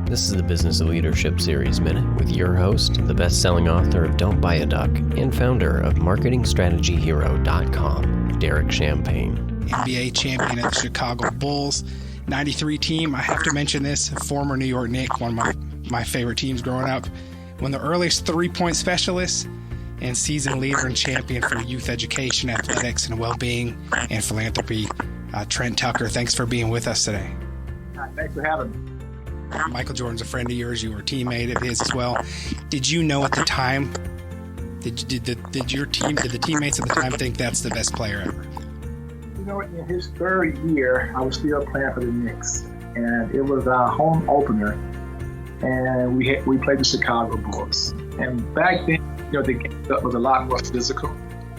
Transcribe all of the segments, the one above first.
This is the Business of Leadership Series Minute with your host, the best-selling author of Don't Buy a Duck and founder of MarketingStrategyHero.com, Derek Champagne. NBA champion of the Chicago Bulls, 93 team. I have to mention this, former New York Knicks, one of my favorite teams growing up. One of the earliest three-point specialists and season leader and champion for youth education, athletics, and well-being and philanthropy. Trent Tucker, thanks for being with us today. Thanks for having me. Michael Jordan's a friend of yours. You were a teammate of his as well. Did you know at the time, did the teammates at the time think that's the best player ever? You know, in his third year, I was still playing for the Knicks, and it was our home opener, and we played the Chicago Bulls. And back then, you know, the game was a lot more physical,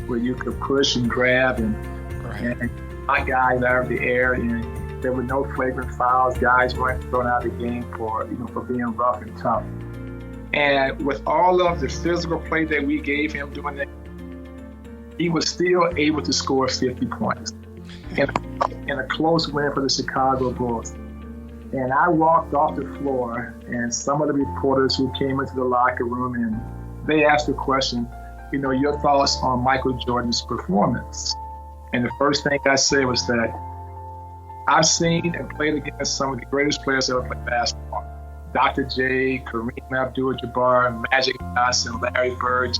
where you could push and grab and knock guys out of the air, and there were no flagrant fouls. Guys weren't thrown out of the game for being rough and tough. And with all of the physical play that we gave him doing that, he was still able to score 50 points in a close win for the Chicago Bulls. And I walked off the floor, and some of the reporters who came into the locker room, and they asked the question, your thoughts on Michael Jordan's performance. And the first thing I said was that I've seen and played against some of the greatest players ever played basketball. Dr. J, Kareem Abdul-Jabbar, Magic Johnson, Larry Bird.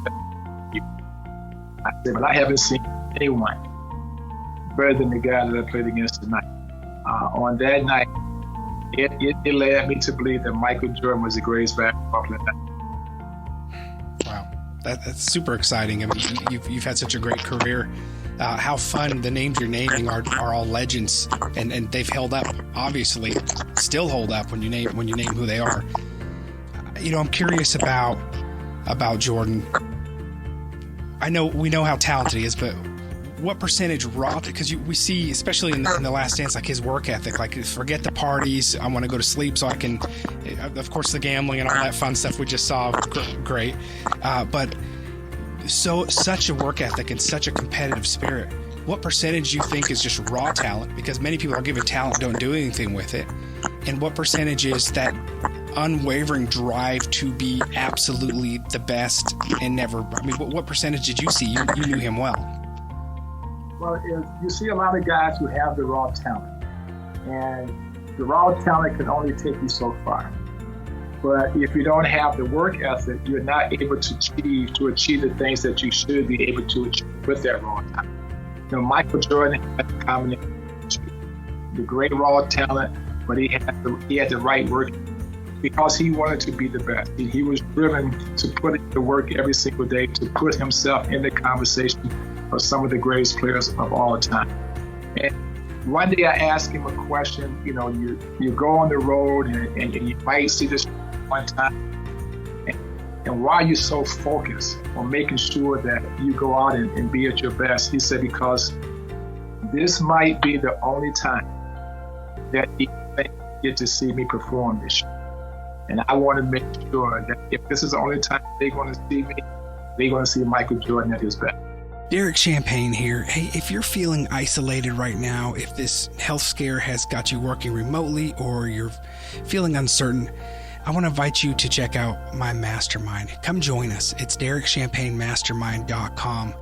I said, but I haven't seen anyone better than the guy that I played against tonight. On that night, it led me to believe that Michael Jordan was the greatest basketball player. Wow, that's super exciting. I mean, you've had such a great career. How fun the names you're naming are all legends, and they've held up. Obviously, still hold up when you name who they are. I'm curious about Jordan. We know how talented he is, but what percentage raw? Because we see, especially in the Last Dance, like his work ethic. Like, forget the parties. I want to go to sleep so I can. Of course, the gambling and all that fun stuff we just saw, great. But such a work ethic and such a competitive spirit. What percentage do you think is just raw talent? Because many people are given talent, don't do anything with it. And what percentage is that unwavering drive to be absolutely the best and never? I mean, what percentage did you see? You knew him well. Well, you see a lot of guys who have the raw talent, and the raw talent can only take you so far. But if you don't have the work ethic, you're not able to achieve the things that you should be able to achieve with that raw talent. Michael Jordan had a combination of the great raw talent, but he had the right work because he wanted to be the best. He was driven to put in the work every single day to put himself in the conversation of some of the greatest players of all time. And one day I asked him a question. You go on the road and you might see this one time, and why are you so focused on making sure that you go out and be at your best? He said, because this might be the only time that you get to see me perform this year. And I want to make sure that if this is the only time they're going to see me, they're going to see Michael Jordan at his best. Derek Champagne here. Hey, if you're feeling isolated right now, if this health scare has got you working remotely or you're feeling uncertain, I want to invite you to check out my mastermind. Come join us. It's DerekChampagneMastermind.com.